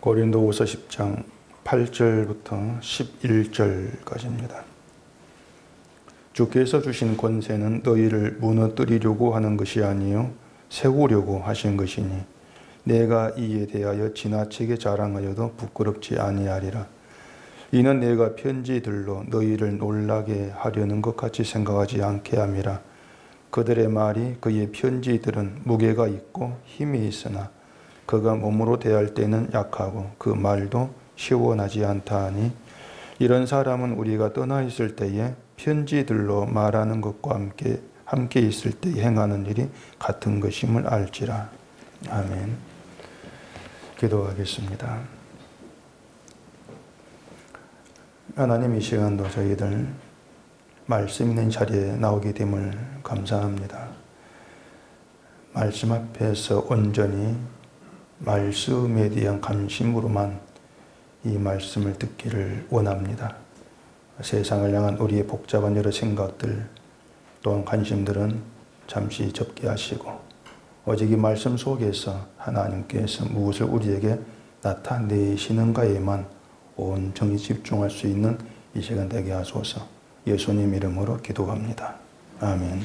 고린도후서 10장 8절부터 11절까지입니다. 주께서 주신 권세는 너희를 무너뜨리려고 하는 것이 아니요 세우려고 하신 것이니 내가 이에 대하여 지나치게 자랑하여도 부끄럽지 아니하리라. 이는 내가 편지들로 너희를 놀라게 하려는 것 같이 생각하지 않게 함이라. 그들의 말이 그의 편지들은 무게가 있고 힘이 있으나 그가 몸으로 대할 때는 약하고 그 말도 시원하지 않다 하니 이런 사람은 우리가 떠나 있을 때에 편지들로 말하는 것과 함께 있을 때 행하는 일이 같은 것임을 알지라. 아멘. 기도하겠습니다. 하나님, 이 시간도 저희들 말씀 있는 자리에 나오게 됨을 감사합니다. 말씀 앞에서 온전히 말씀에 대한 관심으로만 이 말씀을 듣기를 원합니다. 세상을 향한 우리의 복잡한 여러 생각들 또한 관심들은 잠시 접게 하시고 오직 이 말씀 속에서 하나님께서 무엇을 우리에게 나타내시는가에만 온전히 집중할 수 있는 이 시간 되게 하소서. 예수님 이름으로 기도합니다. 아멘.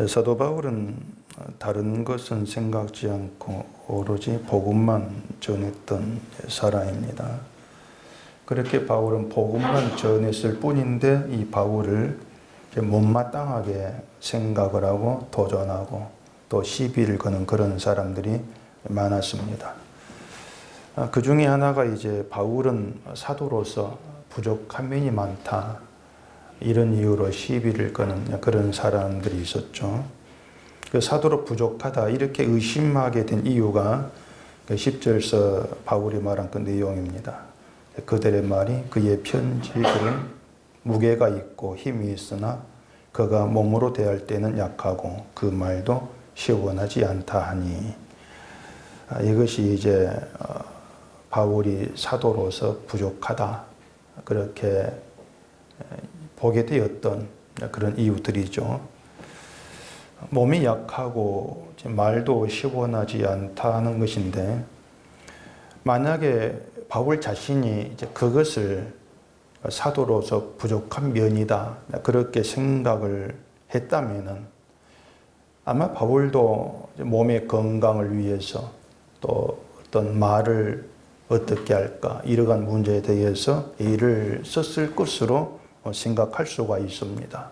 사도 바울은 다른 것은 생각지 않고 오로지 복음만 전했던 사람입니다. 그렇게 바울은 복음만 전했을 뿐인데 이 바울을 못마땅하게 생각을 하고 도전하고 또 시비를 거는 그런 사람들이 많았습니다. 그 중에 하나가 이제 바울은 사도로서 부족한 면이 많다, 이런 이유로 시비를 거는 그런 사람들이 있었죠. 그 사도로 부족하다 이렇게 의심하게 된 이유가 10절서 바울이 말한 그 내용입니다. 그들의 말이 그의 편지들은 무게가 있고 힘이 있으나 그가 몸으로 대할 때는 약하고 그 말도 시원하지 않다 하니, 이것이 이제 바울이 사도로서 부족하다 그렇게 보게 되었던 그런 이유들이죠. 몸이 약하고 말도 시원하지 않다는 것인데, 만약에 바울 자신이 이제 그것을 사도로서 부족한 면이다 그렇게 생각을 했다면은 아마 바울도 몸의 건강을 위해서 또 어떤 말을 어떻게 할까 이러한 문제에 대해서 애를 썼을 것으로 생각할 수가 있습니다.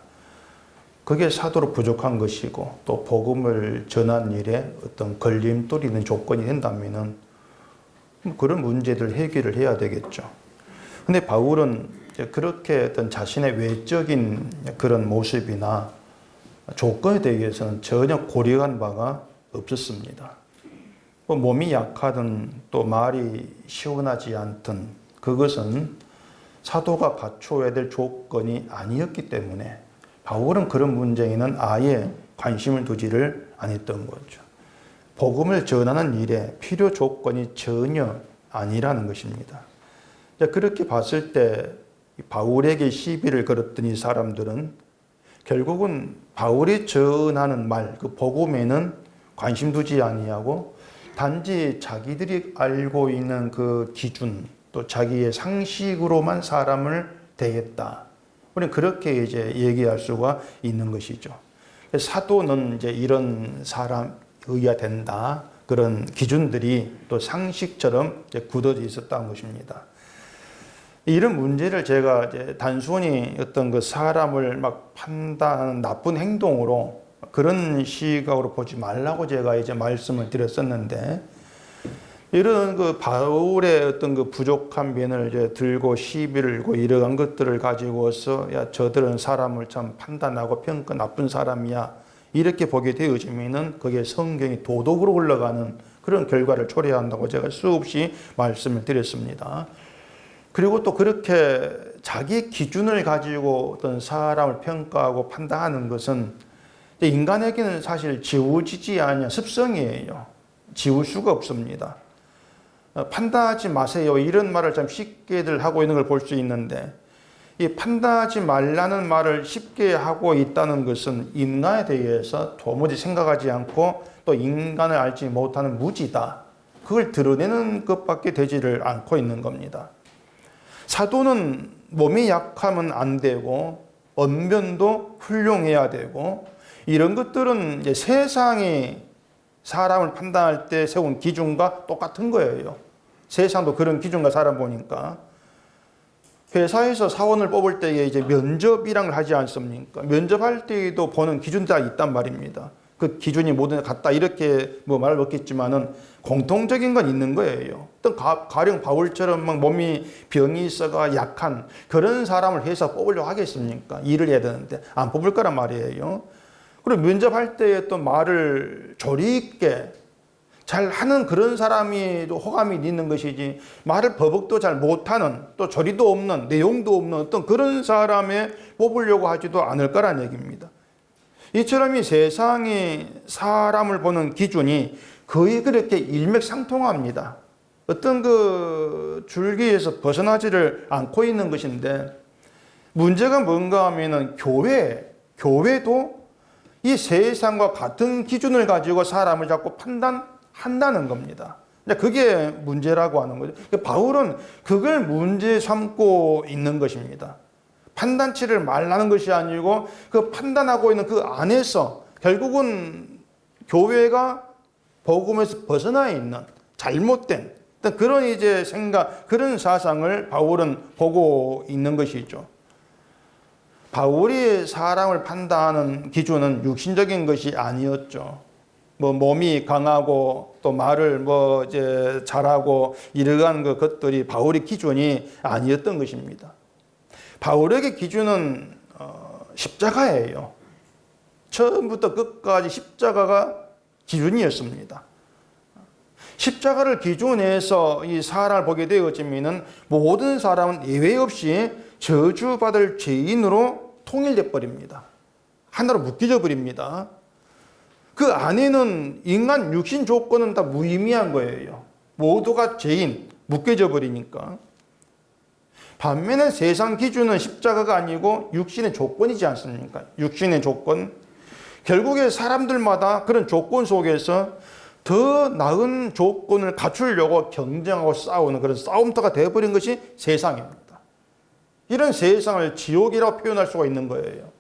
그게 사도로 부족한 것이고 또 복음을 전한 일에 어떤 걸림돌이 있는 조건이 된다면은 그런 문제들 해결을 해야 되겠죠. 근데 바울은 그렇게 어떤 자신의 외적인 그런 모습이나 조건에 대해서는 전혀 고려한 바가 없었습니다. 몸이 약하든 또 말이 시원하지 않든 그것은 사도가 갖춰야 될 조건이 아니었기 때문에 바울은 그런 문제에는 아예 관심을 두지를 않았던 거죠. 복음을 전하는 일에 필요 조건이 전혀 아니라는 것입니다. 그렇게 봤을 때 바울에게 시비를 걸었던 이 사람들은 결국은 바울이 전하는 말, 그 복음에는 관심 두지 아니하고 단지 자기들이 알고 있는 그 기준 또 자기의 상식으로만 사람을 대했다. 우리는 그렇게 이제 얘기할 수가 있는 것이죠. 사도는 이제 이런 사람이어야 된다. 그런 기준들이 또 상식처럼 이제 굳어져 있었다는 것입니다. 이런 문제를 제가 이제 단순히 어떤 그 사람을 막 판단하는 나쁜 행동으로 그런 시각으로 보지 말라고 제가 이제 말씀을 드렸었는데, 이런 그 바울의 어떤 그 부족한 면을 이제 들고 시비를 걸고 이러한 것들을 가지고서 야 저들은 사람을 참 판단하고 평가 나쁜 사람이야 이렇게 보게 되어지면은 그게 성경이 도덕으로 흘러가는 그런 결과를 초래한다고 제가 수없이 말씀을 드렸습니다. 그리고 또 그렇게 자기 기준을 가지고 어떤 사람을 평가하고 판단하는 것은 인간에게는 사실 지워지지 않은 습성이에요. 지울 수가 없습니다. 판단하지 마세요 이런 말을 참 쉽게들 하고 있는 걸 볼 수 있는데, 이 판단하지 말라는 말을 쉽게 하고 있다는 것은 인간에 대해서 도무지 생각하지 않고 또 인간을 알지 못하는 무지다 그걸 드러내는 것밖에 되지를 않고 있는 겁니다. 사도는 몸이 약하면 안 되고 언변도 훌륭해야 되고 이런 것들은 이제 세상이 사람을 판단할 때 세운 기준과 똑같은 거예요. 세상도 그런 기준과 살아보니까 회사에서 사원을 뽑을 때에 이제 면접이란 걸 하지 않습니까? 면접할 때에도 보는 기준이 다 있단 말입니다. 그 기준이 모두 같다 이렇게 뭐 말을 없겠지만은 공통적인 건 있는 거예요. 또 가령 바울처럼 막 몸이 병이 있어가 약한 그런 사람을 회사 뽑으려고 하겠습니까? 일을 해야 되는데 안 뽑을 거란 말이에요. 그리고 면접할 때에 또 말을 조리 있게 잘 하는 그런 사람이 호감이 있는 것이지 말을 버벅도 잘 못하는 또 조리도 없는 내용도 없는 어떤 그런 사람에 뽑으려고 하지도 않을 거란 얘기입니다. 이처럼 이 세상이 사람을 보는 기준이 거의 그렇게 일맥상통합니다. 어떤 그 줄기에서 벗어나지를 않고 있는 것인데 문제가 뭔가 하면은 교회도 이 세상과 같은 기준을 가지고 사람을 자꾸 판단한다는 겁니다. 그게 문제라고 하는 거죠. 바울은 그걸 문제 삼고 있는 것입니다. 판단치를 말하는 것이 아니고 그 판단하고 있는 그 안에서 결국은 교회가 복음에서 벗어나 있는 잘못된 그런 이제 생각, 그런 사상을 바울은 보고 있는 것이죠. 바울이 사람을 판단하는 기준은 육신적인 것이 아니었죠. 뭐 몸이 강하고 또 말을 이제 잘하고 이러한 것들이 바울의 기준이 아니었던 것입니다. 바울에게 기준은 십자가예요. 처음부터 끝까지 십자가가 기준이었습니다. 십자가를 기준해서 이 사람을 보게 되어지면 모든 사람은 예외 없이 저주받을 죄인으로 통일돼 버립니다. 하나로 묶여져 버립니다. 그 안에는 인간 육신 조건은 다 무의미한 거예요. 모두가 죄인, 묶여져 버리니까. 반면에 세상 기준은 십자가가 아니고 육신의 조건이지 않습니까? 육신의 조건. 결국에 사람들마다 그런 조건 속에서 더 나은 조건을 갖추려고 경쟁하고 싸우는 그런 싸움터가 되어버린 것이 세상입니다. 이런 세상을 지옥이라고 표현할 수가 있는 거예요.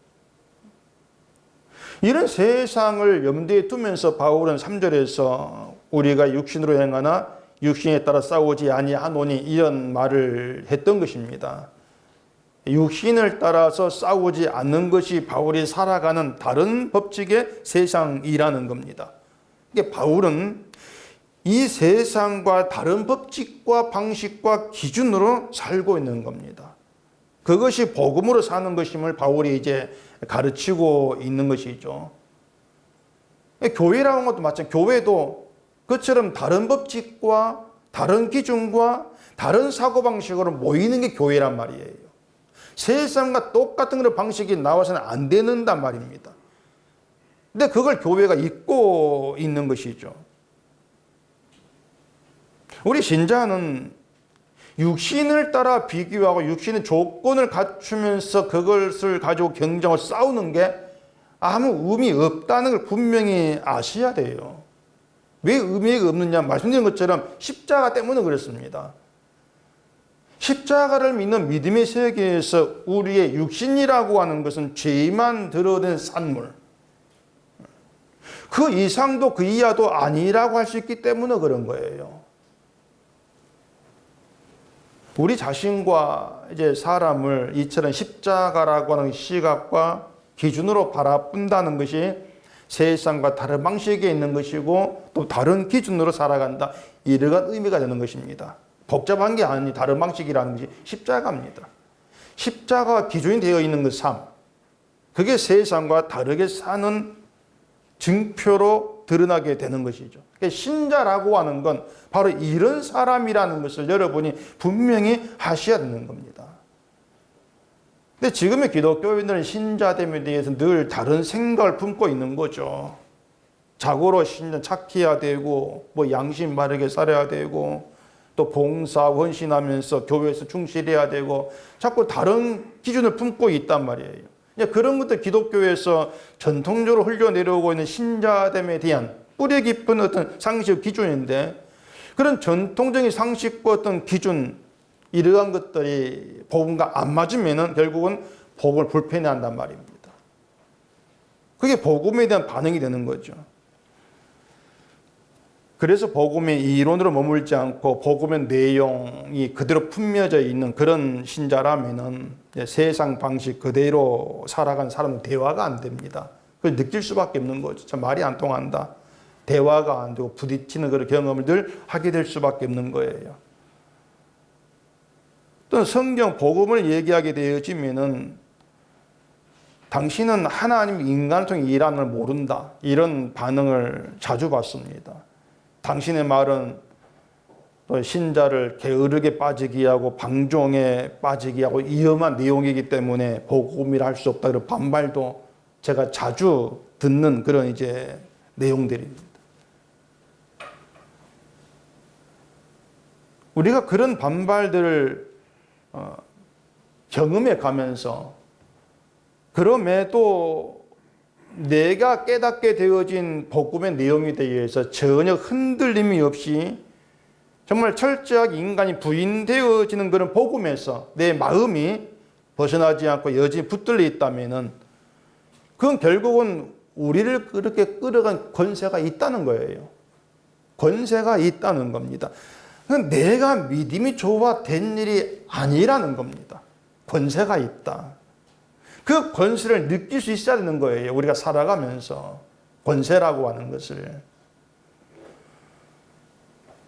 이런 세상을 염두에 두면서 바울은 3절에서 우리가 육신으로 행하나 육신에 따라 싸우지 아니하노니 이런 말을 했던 것입니다. 육신을 따라서 싸우지 않는 것이 바울이 살아가는 다른 법칙의 세상이라는 겁니다. 이게 바울은 이 세상과 다른 법칙과 방식과 기준으로 살고 있는 겁니다. 그것이 복음으로 사는 것임을 바울이 이제 가르치고 있는 것이죠. 교회라는 것도 마찬가지. 교회도 그처럼 다른 법칙과 다른 기준과 다른 사고방식으로 모이는 게 교회란 말이에요. 세상과 똑같은 그런 방식이 나와서는 안 되는단 말입니다. 근데 그걸 교회가 잊고 있는 것이죠. 우리 신자는 육신을 따라 비교하고 육신의 조건을 갖추면서 그것을 가지고 경쟁을 싸우는 게 아무 의미 없다는 걸 분명히 아셔야 돼요. 왜 의미가 없느냐? 말씀드린 것처럼 십자가 때문에 그렇습니다. 십자가를 믿는 믿음의 세계에서 우리의 육신이라고 하는 것은 죄만 드러낸 산물, 그 이상도 그 이하도 아니라고 할 수 있기 때문에 그런 거예요. 우리 자신과 이제 사람을 이처럼 십자가라고 하는 시각과 기준으로 바라본다는 것이 세상과 다른 방식에 있는 것이고 또 다른 기준으로 살아간다. 이러한 의미가 되는 것입니다. 복잡한 게 아니 다른 방식이라는 것이 십자가입니다. 십자가가 기준이 되어 있는 그 삶. 그게 세상과 다르게 사는 증표로 드러나게 되는 것이죠. 신자라고 하는 건 바로 이런 사람이라는 것을 여러분이 분명히 하셔야 되는 겁니다. 근데 지금의 기독교인들은 신자됨에 대해서 늘 다른 생각을 품고 있는 거죠. 자고로 신자 착해야 되고, 양심 바르게 살아야 되고, 또 봉사, 헌신하면서 교회에서 충실해야 되고, 자꾸 다른 기준을 품고 있단 말이에요. 그런 것들 기독교에서 전통적으로 흘려내려오고 있는 신자됨에 대한 뿌리 깊은 어떤 상식 기준인데 그런 전통적인 상식과 어떤 기준, 이러한 것들이 복음과 안 맞으면은 결국은 복음을 불편해한단 말입니다. 그게 복음에 대한 반응이 되는 거죠. 그래서 복음의 이론으로 머물지 않고 복음의 내용이 그대로 품며져 있는 그런 신자라면은 세상 방식 그대로 살아간 사람은 대화가 안 됩니다. 그걸 느낄 수밖에 없는 거죠. 참 말이 안 통한다. 대화가 안 되고 부딪히는 그런 경험을 늘 하게 될 수밖에 없는 거예요. 또 성경 복음을 얘기하게 되어지면은 당신은 하나님 인간을 통해 일하는 걸 모른다. 이런 반응을 자주 받습니다. 당신의 말은 또 신자를 게으르게 빠지게 하고 방종에 빠지게 하고 위험한 내용이기 때문에 복음이라 할 수 없다. 그런 반발도 제가 자주 듣는 그런 이제 내용들입니다. 우리가 그런 반발들을 경험해 가면서 그럼에도 내가 깨닫게 되어진 복음의 내용에 대해서 전혀 흔들림이 없이 정말 철저하게 인간이 부인되어지는 그런 복음에서 내 마음이 벗어나지 않고 여전히 붙들려 있다면은 그건 결국은 우리를 그렇게 끌어간 권세가 있다는 거예요. 권세가 있다는 겁니다. 내가 믿음이 좋아 된 일이 아니라는 겁니다. 권세가 있다. 그 권세를 느낄 수 있어야 되는 거예요. 우리가 살아가면서 권세라고 하는 것을.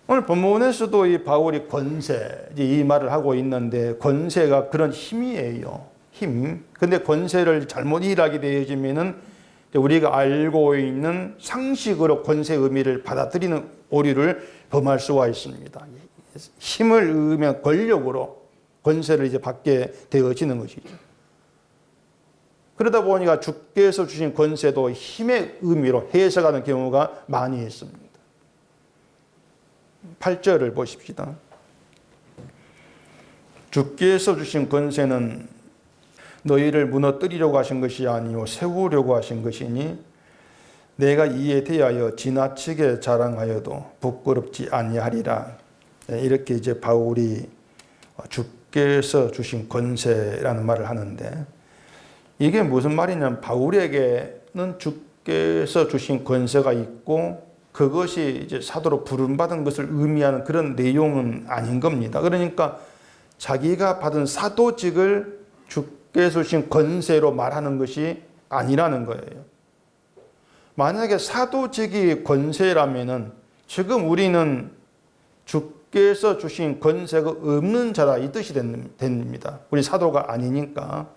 오늘 본문에서도 이 바울이 권세 이 말을 하고 있는데 권세가 그런 힘이에요. 힘. 근데 권세를 잘못 이해하게 되어지면은 우리가 알고 있는 상식으로 권세 의미를 받아들이는 오류를 범할 수가 있습니다. 힘을 의미한 권력으로 권세를 이제 받게 되어지는 것이죠. 그러다 보니까 주께서 주신 권세도 힘의 의미로 해석하는 경우가 많이 있습니다. 8절을 보십시다. 주께서 주신 권세는 너희를 무너뜨리려고 하신 것이 아니요 세우려고 하신 것이니 내가 이에 대하여 지나치게 자랑하여도 부끄럽지 아니하리라. 이렇게 이제 바울이 주께서 주신 권세라는 말을 하는데 이게 무슨 말이냐면 바울에게는 주께서 주신 권세가 있고 그것이 이제 사도로 부름받은 것을 의미하는 그런 내용은 아닌 겁니다. 그러니까 자기가 받은 사도직을 주께서 주신 권세로 말하는 것이 아니라는 거예요. 만약에 사도직이 권세라면은 지금 우리는 주께서 주신 권세가 없는 자다 이 뜻이 됩니다. 우리 사도가 아니니까.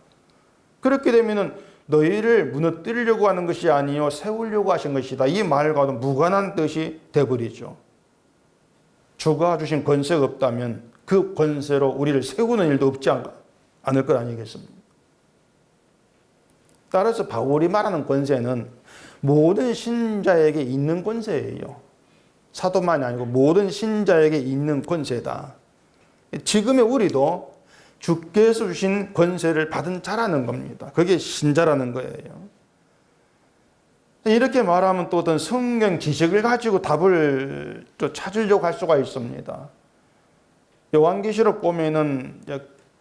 그렇게 되면은 너희를 무너뜨리려고 하는 것이 아니요 세우려고 하신 것이다. 이 말과도 무관한 뜻이 되어버리죠. 주가 주신 권세가 없다면 그 권세로 우리를 세우는 일도 없지 않을 것 아니겠습니까? 따라서 바울이 말하는 권세는 모든 신자에게 있는 권세예요. 사도만이 아니고 모든 신자에게 있는 권세다. 지금의 우리도 주께서 주신 권세를 받은 자라는 겁니다. 그게 신자라는 거예요. 이렇게 말하면 또 어떤 성경 지식을 가지고 답을 또 찾으려고 할 수가 있습니다. 요한계시록 보면은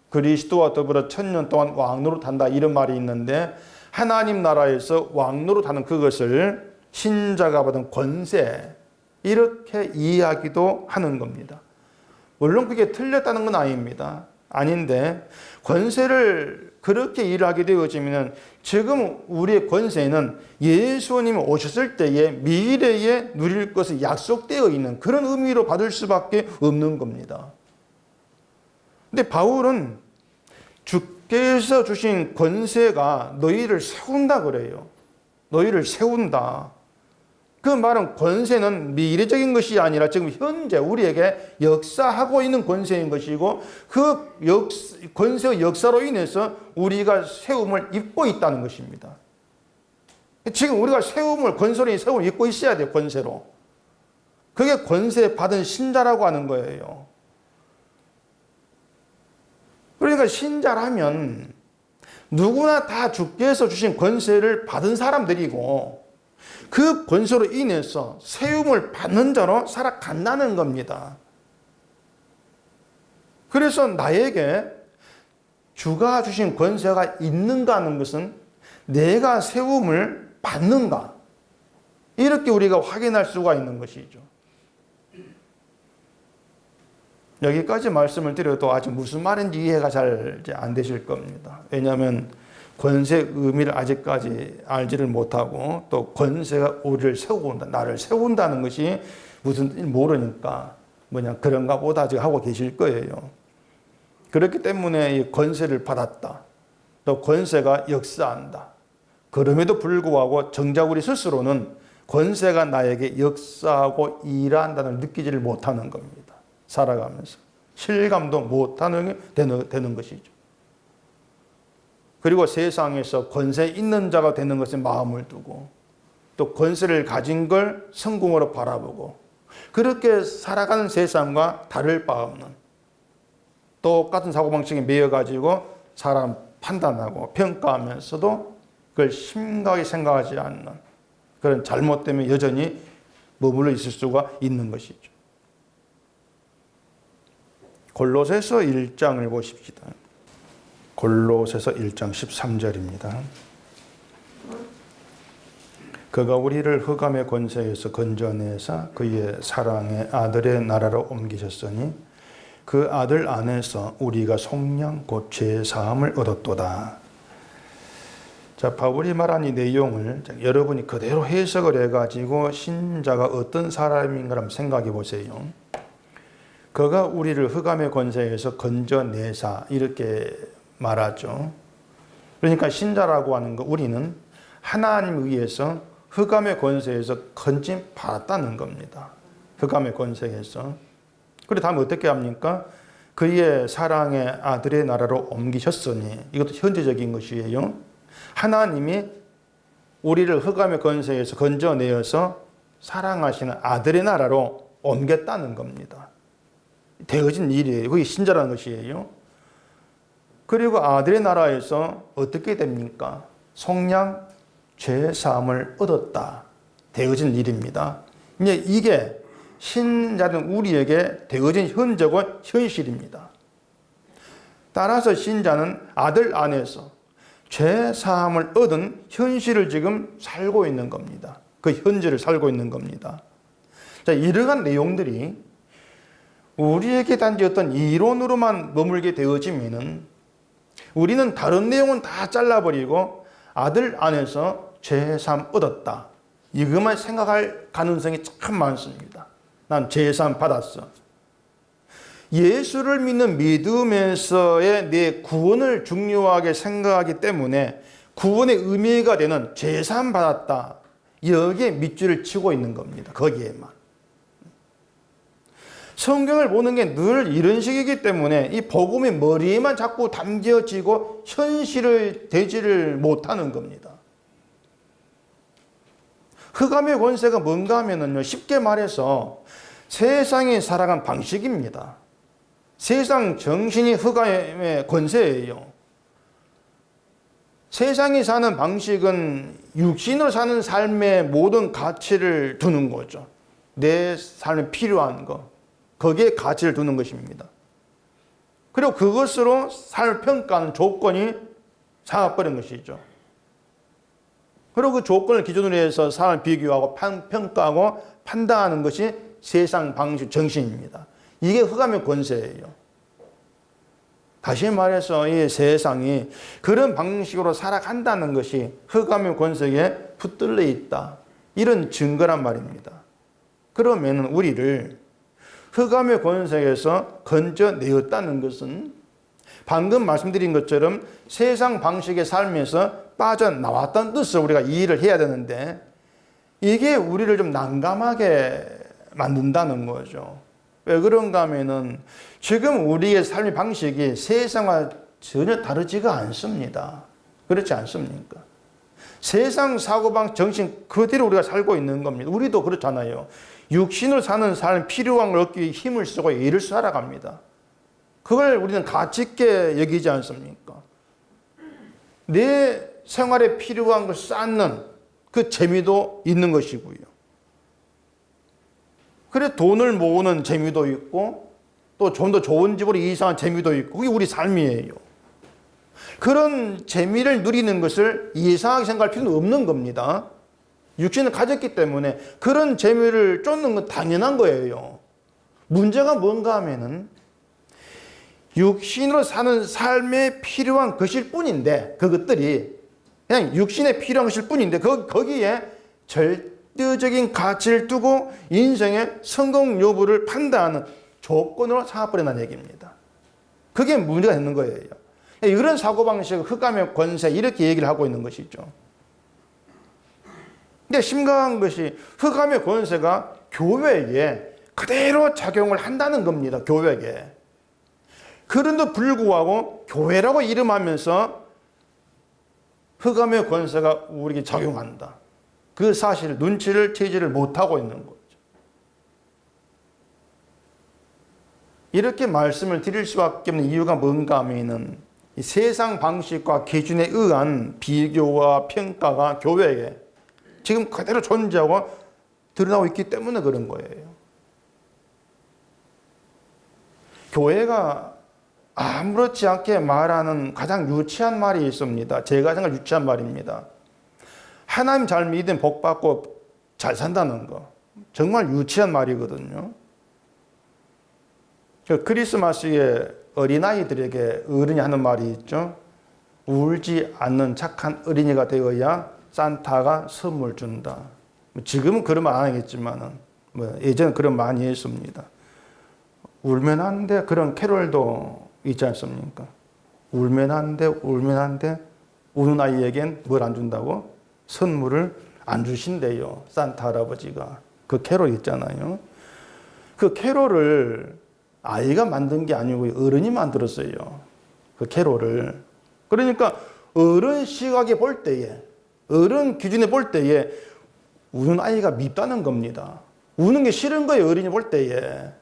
그리스도와 더불어 1000년 동안 왕노릇한다 이런 말이 있는데 하나님 나라에서 왕노릇하는 그것을 신자가 받은 권세 이렇게 이해하기도 하는 겁니다. 물론 그게 틀렸다는 건 아닙니다. 아닌데 권세를 그렇게 일하게 되어지면 지금 우리의 권세는 예수님이 오셨을 때에 미래에 누릴 것이 약속되어 있는 그런 의미로 받을 수밖에 없는 겁니다. 근데 바울은 주께서 주신 권세가 너희를 세운다 그래요. 너희를 세운다. 그 말은 권세는 미래적인 것이 아니라 지금 현재 우리에게 역사하고 있는 권세인 것이고 그 권세의 역사로 인해서 우리가 세움을 입고 있다는 것입니다. 지금 우리가 권세로 세움을 입고 있어야 돼요. 권세로. 그게 권세 받은 신자라고 하는 거예요. 그러니까 신자라면 누구나 다 주께서 주신 권세를 받은 사람들이고 그 권세로 인해서 세움을 받는 자로 살아간다는 겁니다. 그래서 나에게 주가 주신 권세가 있는가 하는 것은 내가 세움을 받는가, 이렇게 우리가 확인할 수가 있는 것이죠. 여기까지 말씀을 드려도 아직 무슨 말인지 이해가 잘 안 되실 겁니다. 왜냐하면 권세의 의미를 아직까지 알지를 못하고, 또 권세가 우리를 세운다, 나를 세운다는 것이 무슨 일 모르니까 뭐냐 그런가 보다 아직 하고 계실 거예요. 그렇기 때문에 이 권세를 받았다, 또 권세가 역사한다. 그럼에도 불구하고 정작 우리 스스로는 권세가 나에게 역사하고 일한다는 느끼지를 못하는 겁니다. 살아가면서 실감도 못하는 게 되는 것이죠. 그리고 세상에서 권세 있는 자가 되는 것에 마음을 두고, 또 권세를 가진 걸 성공으로 바라보고, 그렇게 살아가는 세상과 다를 바 없는 똑같은 사고방식에 매여가지고 사람 판단하고 평가하면서도 그걸 심각하게 생각하지 않는 그런 잘못 때문에 여전히 머물러 있을 수가 있는 것이죠. 골로새서 1장을 보십시다. 골로새서 1장 13절입니다. 그가 우리를 흑암의 권세에서 건져내사 그의 사랑의 아들의 나라로 옮기셨으니 그 아들 안에서 우리가 속량 곧 죄 사함을 얻었도다. 자, 바울이 말한 이 내용을 여러분이 그대로 해석을 해가지고 신자가 어떤 사람인가 한번 생각해 보세요. 그가 우리를 흑암의 권세에서 건져내사, 이렇게 말하죠. 그러니까 신자라고 하는 거, 우리는 하나님에 의해서 흑암의 권세에서 건짐 받았다는 겁니다. 흑암의 권세에서. 그래 다음 어떻게 합니까? 그의 사랑의 아들의 나라로 옮기셨으니, 이것도 현재적인 것이에요. 하나님이 우리를 흑암의 권세에서 건져내어서 사랑하시는 아들의 나라로 옮겼다는 겁니다. 되어진 일이에요. 그게 신자라는 것이에요. 그리고 아들의 나라에서 어떻게 됩니까? 속량 죄 사함을 얻었다. 되어진 일입니다. 이제 이게 신자는 우리에게 되어진 현재고 현실입니다. 따라서 신자는 아들 안에서 죄 사함을 얻은 현실을 지금 살고 있는 겁니다. 그 현재를 살고 있는 겁니다. 자, 이러한 내용들이 우리에게 단지 어떤 이론으로만 머물게 되어지면은 우리는 다른 내용은 다 잘라버리고 아들 안에서 죄 사함 얻었다, 이것만 생각할 가능성이 참 많습니다. 난 죄 사함 받았어. 예수를 믿는 믿음에서의 내 구원을 중요하게 생각하기 때문에 구원의 의미가 되는 죄 사함 받았다, 여기에 밑줄을 치고 있는 겁니다. 거기에만. 성경을 보는 게 늘 이런 식이기 때문에 이 복음이 머리에만 자꾸 담겨지고 현실을 되지를 못하는 겁니다. 흑암의 권세가 뭔가 하면은요, 쉽게 말해서 세상이 살아간 방식입니다. 세상 정신이 흑암의 권세예요. 세상이 사는 방식은 육신으로 사는 삶의 모든 가치를 두는 거죠. 내 삶에 필요한 거, 거기에 가치를 두는 것입니다. 그리고 그것으로 삶을 평가하는 조건이 삼아버린 것이죠. 그리고 그 조건을 기준으로 해서 사람을 비교하고 평가하고 판단하는 것이 세상 방식 정신입니다. 이게 흑암의 권세예요. 다시 말해서 이 세상이 그런 방식으로 살아간다는 것이 흑암의 권세에 붙들려 있다, 이런 증거란 말입니다. 그러면 우리를 흑암의 권세에서 건져내었다는 것은 방금 말씀드린 것처럼 세상 방식의 삶에서 빠져나왔다는 뜻을 우리가 이해를 해야 되는데, 이게 우리를 좀 난감하게 만든다는 거죠. 왜 그런가 하면은 지금 우리의 삶의 방식이 세상과 전혀 다르지가 않습니다. 그렇지 않습니까? 세상 사고방식 정신 그대로 우리가 살고 있는 겁니다. 우리도 그렇잖아요. 육신으로 사는 삶, 필요한 걸 얻기 위해 힘을 쓰고 일을 살아갑니다. 그걸 우리는 가치 있게 여기지 않습니까? 내 생활에 필요한 걸 쌓는 그 재미도 있는 것이고요. 그래 돈을 모으는 재미도 있고 또 좀 더 좋은 집으로 이사한 재미도 있고 그게 우리 삶이에요. 그런 재미를 누리는 것을 이상하게 생각할 필요는 없는 겁니다. 육신을 가졌기 때문에 그런 재미를 쫓는 건 당연한 거예요. 문제가 뭔가 하면은 육신으로 사는 삶에 필요한 것일 뿐인데 그것들이 그냥 육신에 필요한 것일 뿐인데 거기에 절대적인 가치를 두고 인생의 성공 여부를 판단하는 조건으로 삼아버린다는 얘기입니다. 그게 문제가 되는 거예요. 이런 사고방식, 흑암의 권세 이렇게 얘기를 하고 있는 것이죠. 근데 심각한 것이 흑암의 권세가 교회에 그대로 작용을 한다는 겁니다. 교회에. 그런데도 불구하고 교회라고 이름하면서 흑암의 권세가 우리에게 작용한다. 그 사실 눈치를 채지를 못하고 있는 거죠. 이렇게 말씀을 드릴 수밖에 없는 이유가 뭔가 하면은 이 세상 방식과 기준에 의한 비교와 평가가 교회에 지금 그대로 존재하고 드러나고 있기 때문에 그런 거예요. 교회가 아무렇지 않게 말하는 가장 유치한 말이 있습니다. 제가 생각할 유치한 말입니다. 하나님 잘 믿으면 복 받고 잘 산다는 거. 정말 유치한 말이거든요. 크리스마스에 어린아이들에게 어른이 하는 말이 있죠. 울지 않는 착한 어린이가 되어야 산타가 선물 준다. 지금은 그런 말 안 하겠지만은 예전에 그런 말 많이 했습니다. 울면 안 돼. 그런 캐롤도 있지 않습니까? 울면 안 돼. 울면 안 돼. 우는 아이에겐 뭘 안 준다고? 선물을 안 주신대요. 산타 할아버지가. 그 캐롤 있잖아요. 그 캐롤을 아이가 만든 게 아니고 어른이 만들었어요. 그 캐롤을. 그러니까 어른 시각에 볼 때에, 어른 기준에 볼 때에 우는 아이가 밉다는 겁니다. 우는 게 싫은 거예요. 어른이 볼 때에.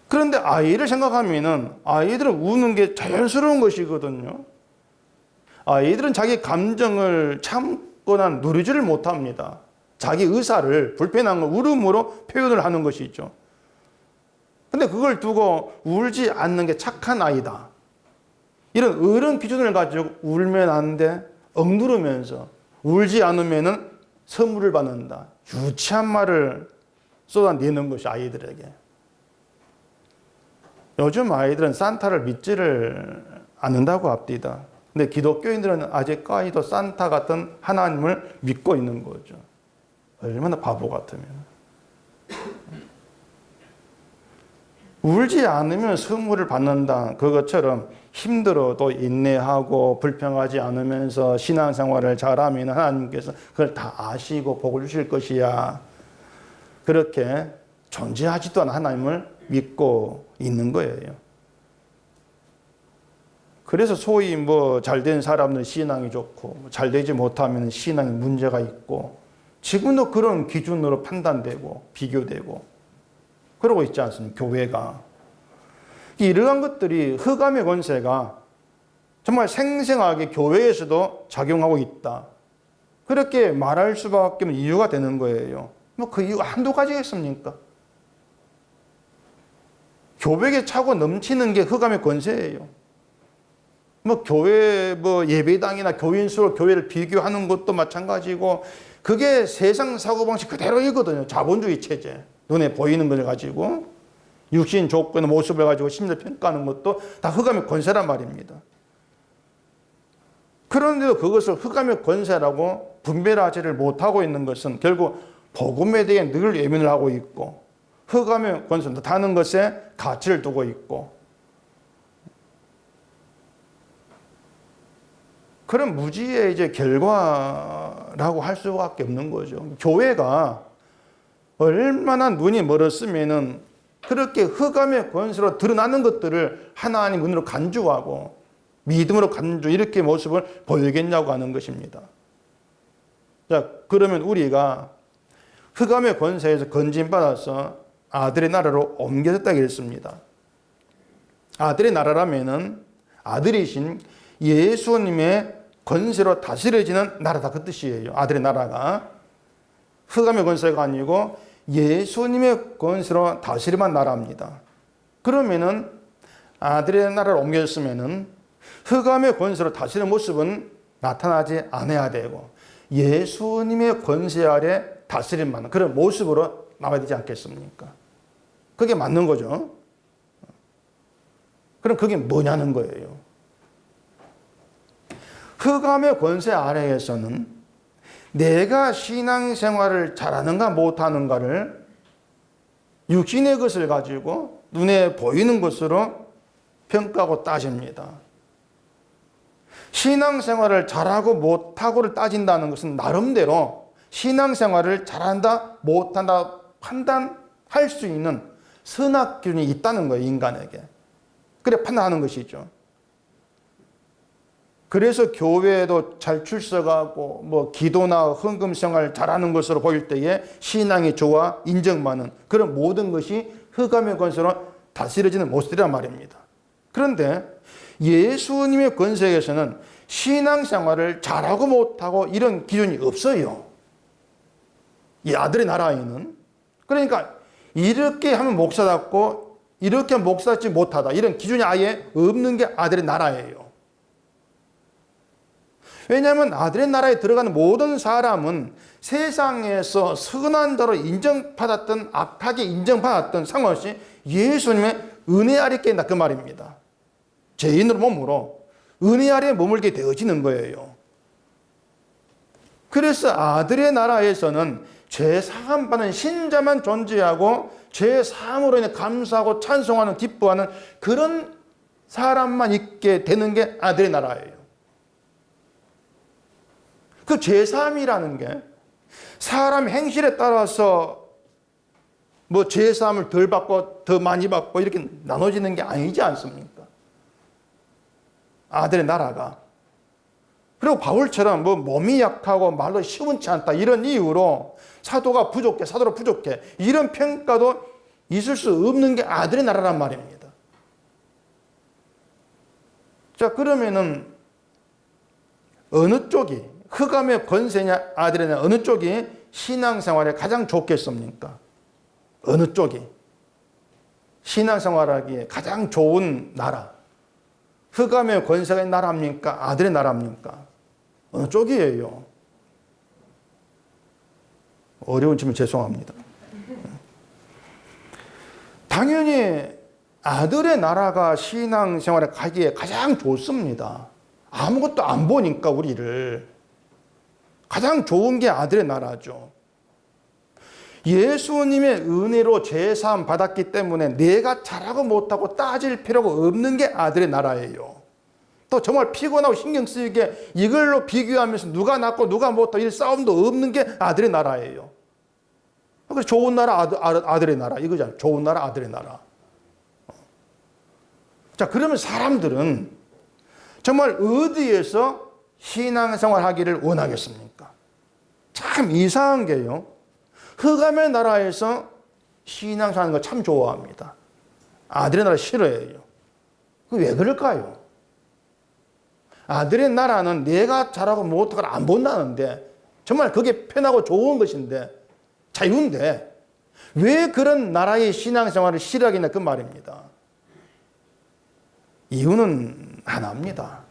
그런데 아이를 생각하면은 아이들은 우는 게 자연스러운 것이거든요. 아이들은 자기 감정을 참거나 누리지를 못합니다. 자기 의사를 불편한 걸 울음으로 표현을 하는 것이죠. 근데 그걸 두고 울지 않는 게 착한 아이다. 이런 어른 기준을 가지고 울면 안 돼. 억누르면서 울지 않으면은 선물을 받는다. 유치한 말을 쏟아내는 것이 아이들에게. 요즘 아이들은 산타를 믿지를 않는다고 합니다. 근데 기독교인들은 아직까지도 산타 같은 하나님을 믿고 있는 거죠. 얼마나 바보 같으면. 울지 않으면 선물을 받는다. 그것처럼 힘들어도 인내하고 불평하지 않으면서 신앙생활을 잘하면 하나님께서 그걸 다 아시고 복을 주실 것이야. 그렇게 존재하지도 않은 하나님을 믿고 있는 거예요. 그래서 소위 잘된 사람들은 신앙이 좋고 잘되지 못하면 신앙에 문제가 있고 지금도 그런 기준으로 판단되고 비교되고 그러고 있지 않습니까? 교회가. 이러한 것들이 흑암의 권세가 정말 생생하게 교회에서도 작용하고 있다. 그렇게 말할 수밖에 없는 이유가 되는 거예요. 그 이유가 한두 가지겠습니까? 교회에 차고 넘치는 게 흑암의 권세예요. 교회 예배당이나 교인 수로 교회를 비교하는 것도 마찬가지고 그게 세상 사고방식 그대로이거든요. 자본주의 체제. 눈에 보이는 걸 가지고 육신 조건의 모습을 가지고 심리를 평가하는 것도 다 흑암의 권세란 말입니다. 그런데도 그것을 흑암의 권세라고 분별하지를 못하고 있는 것은 결국 복음에 대해 늘 외면을 하고 있고 흑암의 권세, 다는 것에 가치를 두고 있고 그런 무지의 결과라고 할 수밖에 없는 거죠. 교회가 얼마나 눈이 멀었으면은 그렇게 흑암의 권세로 드러나는 것들을 하나님 은혜로 간주하고 믿음으로 간주 이렇게 모습을 보이겠냐고 하는 것입니다. 자, 그러면 우리가 흑암의 권세에서 건진받아서 아들의 나라로 옮겨졌다고 했습니다. 아들의 나라라면은 아들이신 예수님의 권세로 다스려지는 나라다 그 뜻이에요. 아들의 나라가 흑암의 권세가 아니고 예수님의 권세로 다스림한 나라입니다. 그러면은 아들의 나라를 옮겼으면은 흑암의 권세로 다스리는 모습은 나타나지 않아야 되고 예수님의 권세 아래 다스림받는 그런 모습으로 나와야 되지 않겠습니까? 그게 맞는 거죠. 그럼 그게 뭐냐는 거예요. 흑암의 권세 아래에서는 내가 신앙생활을 잘하는가 못하는가를 육신의 것을 가지고 눈에 보이는 것으로 평가하고 따집니다. 신앙생활을 잘하고 못하고를 따진다는 것은 나름대로 신앙생활을 잘한다 못한다 판단할 수 있는 선악 기준이 있다는 거예요. 인간에게. 그래 판단하는 것이죠. 그래서 교회에도 잘 출석하고 뭐 기도나 헌금 생활 잘하는 것으로 보일 때에 신앙이 좋아 인정받는 그런 모든 것이 흑암의 권세로 다스려지는 모습이란 말입니다. 그런데 예수님의 권세에서는 신앙생활을 잘하고 못하고 이런 기준이 없어요. 이 아들의 나라에는. 그러니까 이렇게 하면 목사답고 이렇게 하면 목사답지 못하다 이런 기준이 아예 없는 게 아들의 나라예요. 왜냐하면 아들의 나라에 들어가는 모든 사람은 세상에서 선한 자로 인정받았던 악하게 인정받았던 상관없이 예수님의 은혜 아래 있다 그 말입니다. 죄인으로 몸으로 은혜 아래에 머물게 되어지는 거예요. 그래서 아들의 나라에서는 죄 사함 받는 신자만 존재하고 죄 사함으로 인해 감사하고 찬송하는 기뻐하는 그런 사람만 있게 되는 게 아들의 나라예요. 그 죄사함이라는 게 사람 행실에 따라서 뭐 죄사함을 덜 받고 더 많이 받고 이렇게 나눠지는 게 아니지 않습니까? 아들의 나라가. 그리고 바울처럼 뭐 몸이 약하고 말로 시원치 않다 이런 이유로 사도가 부족해 사도로 부족해 이런 평가도 있을 수 없는 게 아들의 나라란 말입니다. 자 그러면은 어느 쪽이 흑암의 권세냐 아들이냐 어느 쪽이 신앙생활에 가장 좋겠습니까? 어느 쪽이 신앙생활하기에 가장 좋은 나라 흑암의 권세가 있는 나라입니까? 아들의 나라입니까? 어느 쪽이에요? 어려운 질문 죄송합니다. 당연히 아들의 나라가 신앙생활에 가기에 가장 좋습니다. 아무것도 안 보니까 우리를 가장 좋은 게 아들의 나라죠. 예수님의 은혜로 죄사함 받았기 때문에 내가 잘하고 못하고 따질 필요가 없는 게 아들의 나라예요. 또 정말 피곤하고 신경 쓰이게 이걸로 비교하면서 누가 낫고 누가 못하고 이런 싸움도 없는 게 아들의 나라예요. 그래서 좋은 나라 아들의 나라 이거잖아요. 좋은 나라 아들의 나라. 자 그러면 사람들은 정말 어디에서 신앙생활 하기를 원하겠습니까? 참 이상한 게요. 흑암의 나라에서 신앙생활 하는 거 참 좋아합니다. 아들의 나라 싫어해요. 왜 그럴까요? 아들의 나라는 내가 잘하고 못하고 안 본다는데 정말 그게 편하고 좋은 것인데 자유인데 왜 그런 나라의 신앙생활을 싫어하겠냐 그 말입니다. 이유는 하나입니다.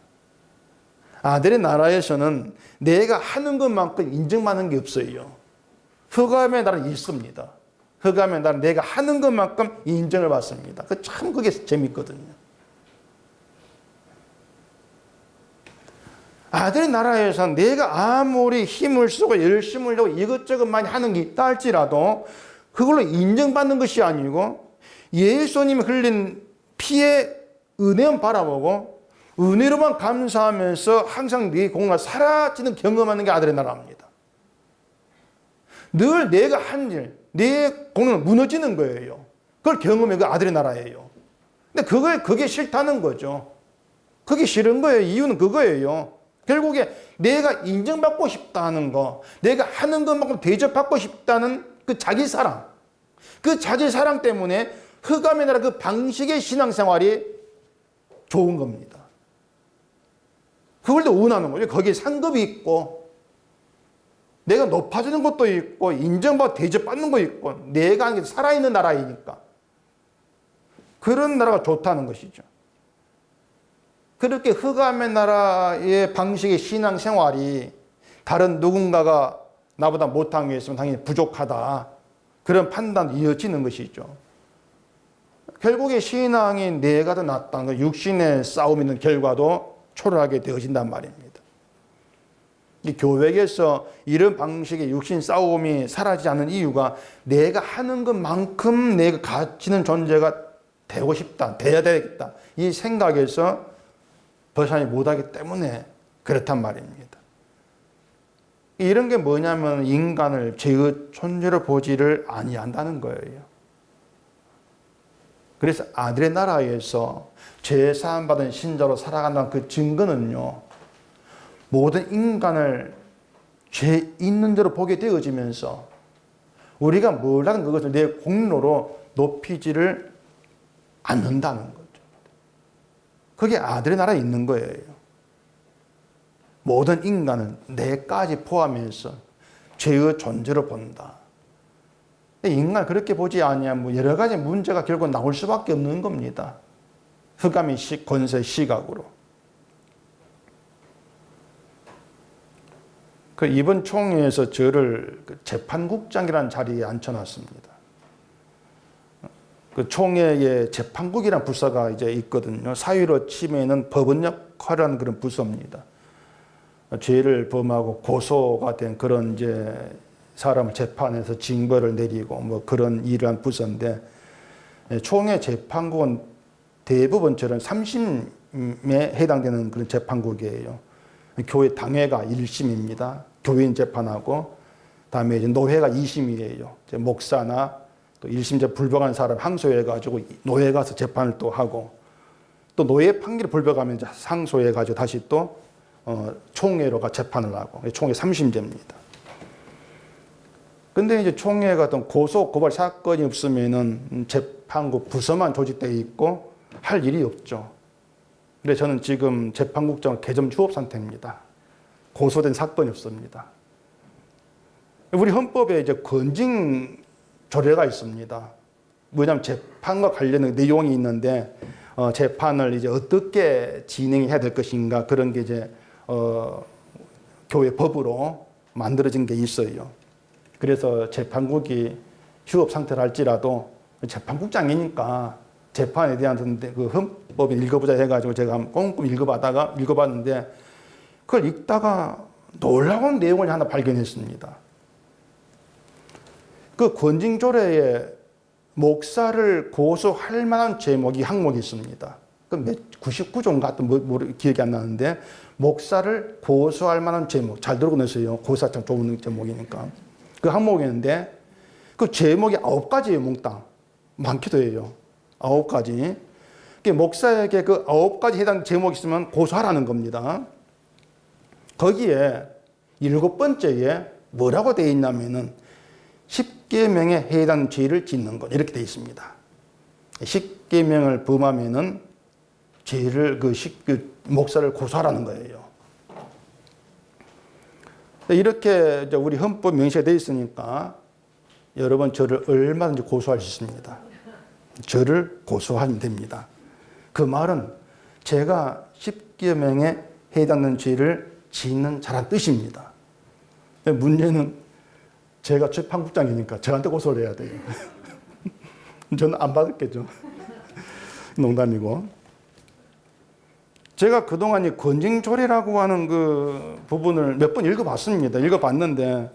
아들의 나라에서는 내가 하는 것만큼 인정받는 게 없어요. 흑암의 나라는 있습니다. 흑암의 나라는 내가 하는 것만큼 인정을 받습니다. 참 그게 재밌거든요. 아들의 나라에서는 내가 아무리 힘을 쓰고 열심을 하고 이것저것 많이 하는 게 있다 할지라도 그걸로 인정받는 것이 아니고 예수님이 흘린 피의 은혜만 바라보고 은혜로만 감사하면서 항상 네 공로가 사라지는 경험하는 게 아들의 나라입니다. 늘 내가 한 일, 내 공로는 무너지는 거예요. 그걸 경험해 그 아들의 나라예요. 근데 그게 싫다는 거죠. 그게 싫은 거예요. 이유는 그거예요. 결국에 내가 인정받고 싶다는 거, 내가 하는 것만큼 대접받고 싶다는 그 자기 사랑, 그 자기 사랑 때문에 흑암의 나라 그 방식의 신앙생활이 좋은 겁니다. 그걸 또 원하는 거죠. 거기에 상급이 있고 내가 높아지는 것도 있고 인정받고 대접받는 거 있고 내가 살아있는 나라이니까 그런 나라가 좋다는 것이죠. 그렇게 흑암의 나라의 방식의 신앙생활이 다른 누군가가 나보다 못한 게 있으면 당연히 부족하다. 그런 판단이 이어지는 것이죠. 결국에 신앙이 내가 더 낫다는 것, 육신의 싸움이 있는 결과도 초래하게 되어진단 말입니다. 이 교회에서 이런 방식의 육신 싸움이 사라지지 않는 이유가 내가 하는 것만큼 내가 가치는 존재가 되고 싶다, 돼야 되겠다. 이 생각에서 벗어나지 못하기 때문에 그렇단 말입니다. 이런 게 뭐냐면 인간을 죄의 존재로 보지를 아니한다는 거예요. 그래서 아들의 나라에서 죄 사함 받은 신자로 살아간다는 그 증거는요, 모든 인간을 죄 있는 대로 보게 되어지면서 우리가 뭘 하든 그것을 내 공로로 높이지를 않는다는 거죠. 그게 아들의 나라에 있는 거예요. 모든 인간은 내까지 포함해서 죄의 존재로 본다. 인간을 그렇게 보지 아니하면 여러 가지 문제가 결국 나올 수밖에 없는 겁니다. 흑암의 권세 시각으로. 이번 총회에서 저를 재판국장이라는 자리에 앉혀놨습니다. 총회에 재판국이라는 부서가 이제 있거든요. 사유로 치면은 법원 역할이라는 그런 부서입니다. 죄를 범하고 고소가 된 그런 이제 사람을 재판해서 징벌을 내리고 뭐 그런 일을 한 부서인데, 총회 재판국은 대부분 저런 3심에 해당되는 그런 재판국이에요. 교회 당회가 1심입니다. 교인 재판하고, 다음에 이제 노회가 2심이에요. 목사나 또 1심제 불복한 사람 항소해가지고 노회 가서 재판을 또 하고, 또 노회 판결이 불복하면 이제 상소해가지고 다시 또 총회로 가 재판을 하고, 총회 3심제입니다. 근데 이제 총회가 어떤 고소 고발 사건이 없으면은 재판국 부서만 조직되어 있고 할 일이 없죠. 근데 저는 지금 재판국장 개점 휴업 상태입니다. 고소된 사건이 없습니다. 우리 헌법에 이제 권징 조례가 있습니다. 뭐냐면 재판과 관련된 내용이 있는데, 재판을 이제 어떻게 진행해야 될 것인가, 그런 게 이제 교회 법으로 만들어진 게 있어요. 그래서 재판국이 휴업 상태를 할지라도 재판국장이니까 재판에 대한 그 헌법을 읽어보자 해가지고 제가 한번 꼼꼼히 읽어봤는데, 그걸 읽다가 놀라운 내용을 하나 발견했습니다. 그 권징조례에 목사를 고소할 만한 제목이 항목이 있습니다. 99조인가 같은 기억이 안 나는데, 목사를 고소할 만한 제목, 잘 들고 내세요. 고소장 좋은 제목이니까. 그 항목이 있는데, 그 제목이 9가지예요, 몽땅. 많기도 해요. 9가지. 목사에게 그 9가지 해당 제목이 있으면 고소하라는 겁니다. 거기에 7번째에 뭐라고 되어 있냐면은 10계명에 해당 죄를 짓는 것, 이렇게 되어 있습니다. 10계명을 범하면은 죄를 그 목사를 고소하라는 거예요. 이렇게 우리 헌법 명시가 되어 있으니까 여러분 저를 얼마든지 고소할 수 있습니다. 저를 고소하면 됩니다. 그 말은 제가 10계명에 해당되는 죄를 짓는 자란 뜻입니다. 문제는 제가 재판국장이니까 저한테 고소를 해야 돼요. 저는 안 받았겠죠. 농담이고. 제가 그동안 이 권징조례라고 하는 그 부분을 몇 번 읽어봤습니다. 읽어봤는데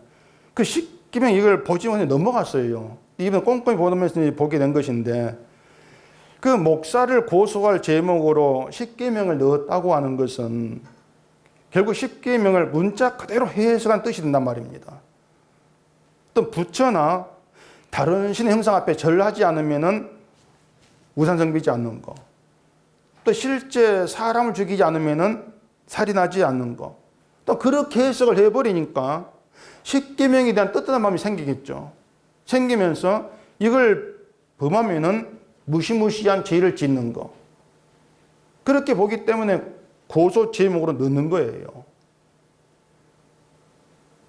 그 10계명 이걸 보지 못해 넘어갔어요. 이번 꼼꼼히 보면서 보게 된 것인데, 그 목사를 고소할 제목으로 10계명을 넣었다고 하는 것은 결국 10계명을 문자 그대로 해석한 뜻이 된단 말입니다. 또 부처나 다른 신의 형상 앞에 절하지 않으면은 우상숭배하지 않는 거, 또 실제 사람을 죽이지 않으면은 살인하지 않는 거, 또 그렇게 해석을 해버리니까 10계명에 대한 떳떳한 마음이 생기겠죠. 생기면서 이걸 범하면은 무시무시한 죄를 짓는 거, 그렇게 보기 때문에 고소 제목으로 넣는 거예요.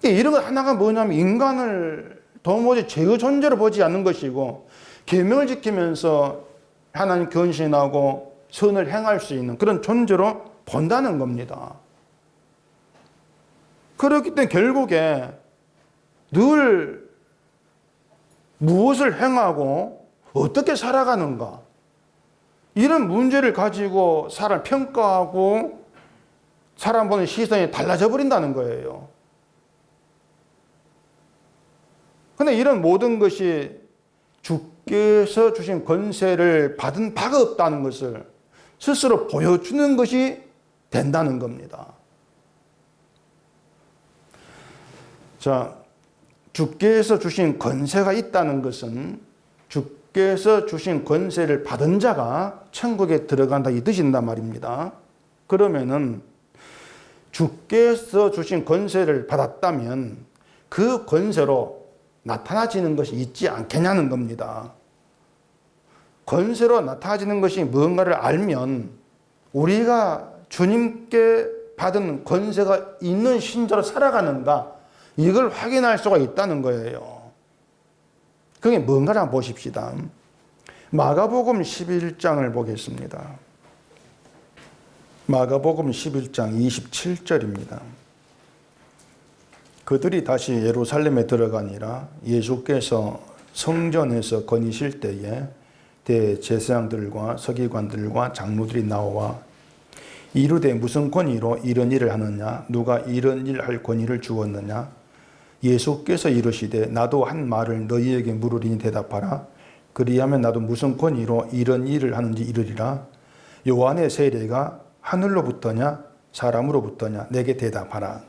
이런 것 하나가 뭐냐면 인간을 도무지 제의 존재로 보지 않는 것이고 계명을 지키면서 하나님 견신하고 선을 행할 수 있는 그런 존재로 본다는 겁니다. 그렇기 때문에 결국에 늘 무엇을 행하고 어떻게 살아가는가 이런 문제를 가지고 사람을 평가하고 사람 보는 시선이 달라져 버린다는 거예요. 그런데 이런 모든 것이 주께서 주신 권세를 받은 바가 없다는 것을 스스로 보여주는 것이 된다는 겁니다. 자, 주께서 주신 권세가 있다는 것은 주께서 주신 권세를 받은 자가 천국에 들어간다 이 뜻인단 말입니다. 그러면은 주께서 주신 권세를 받았다면 그 권세로 나타나지는 것이 있지 않겠냐는 겁니다. 권세로 나타나지는 것이 무언가를 알면 우리가 주님께 받은 권세가 있는 신자로 살아가는가 이걸 확인할 수가 있다는 거예요. 그게 뭔가를 한번 보십시다. 마가복음 11장을 보겠습니다. 마가복음 11장 27절입니다. 그들이 다시 예루살렘에 들어가니라 예수께서 성전에서 거니실 때에 대제사장들과 서기관들과 장로들이 나와 이르되 무슨 권위로 이런 일을 하느냐 누가 이런 일 할 권위를 주었느냐 예수께서 이르시되 나도 한 말을 너희에게 물으리니 대답하라 그리하면 나도 무슨 권위로 이런 일을 하는지 이르리라 요한의 세례가 하늘로부터냐 사람으로부터냐 내게 대답하라.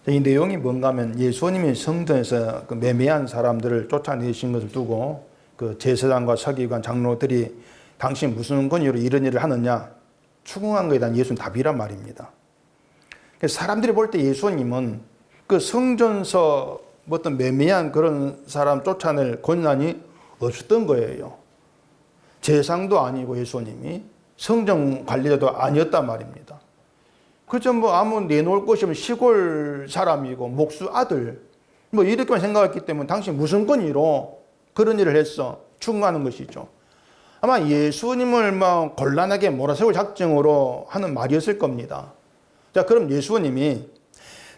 이 내용이 뭔가 하면 예수님이 성전에서 그 매매한 사람들을 쫓아내신 것을 두고 그 제사장과 서기관 장로들이 당신 무슨 권위로 이런 일을 하느냐 추궁한 것에 대한 예수님 답이란 말입니다. 사람들이 볼 때 예수님은 그 성전서 어떤 매매한 그런 사람 쫓아낼 권한이 없었던 거예요. 제사장도 아니고 예수님이 성전 관리자도 아니었단 말입니다. 그저 뭐 아무 내놓을 것이 없는 시골 사람이고 목수 아들 뭐 이렇게만 생각했기 때문에 당신 무슨 권위로 그런 일을 했어 추궁하는 것이죠. 아마 예수님을 막 곤란하게 몰아세울 작정으로 하는 말이었을 겁니다. 자, 그럼 예수님이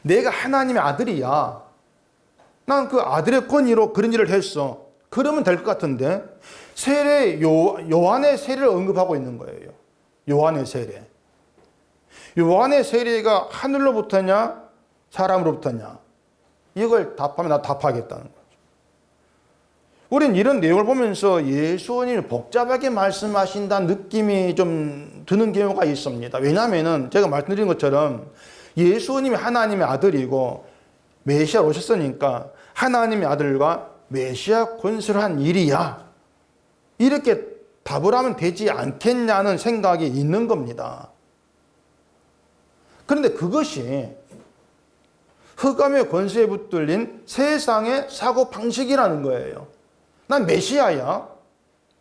내가 하나님의 아들이야. 난 그 아들의 권위로 그런 일을 했어. 그러면 될 것 같은데 세례 요한의 세례를 언급하고 있는 거예요. 요한의 세례. 요한의 세례가 하늘로부터냐 사람으로부터냐 이걸 답하면 나 답하겠다는 거죠. 우린 이런 내용을 보면서 예수님이 복잡하게 말씀하신다는 느낌이 좀 드는 경우가 있습니다. 왜냐하면 제가 말씀드린 것처럼 예수님이 하나님의 아들이고 메시아로 오셨으니까 하나님의 아들과 메시아 권세를 한 일이야. 이렇게 답을 하면 되지 않겠냐는 생각이 있는 겁니다. 그런데 그것이 흑암의 권세에 붙들린 세상의 사고 방식이라는 거예요. 난 메시아야.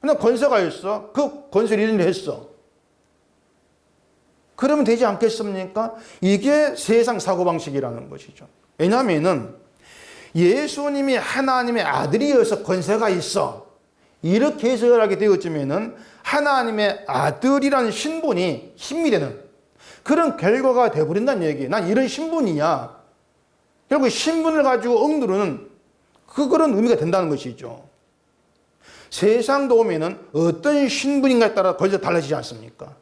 난 권세가 있어. 그 권세를 이런 일 했어. 그러면 되지 않겠습니까? 이게 세상 사고방식이라는 것이죠. 왜냐하면 예수님이 하나님의 아들이어서 권세가 있어. 이렇게 해석을 하게 되어지면 하나님의 아들이라는 신분이 힘이 되는 그런 결과가 되어버린다는 얘기예요. 난 이런 신분이야. 결국 신분을 가지고 억누르는 그런 의미가 된다는 것이죠. 세상도 오면은 어떤 신분인가에 따라 권세가 달라지지 않습니까?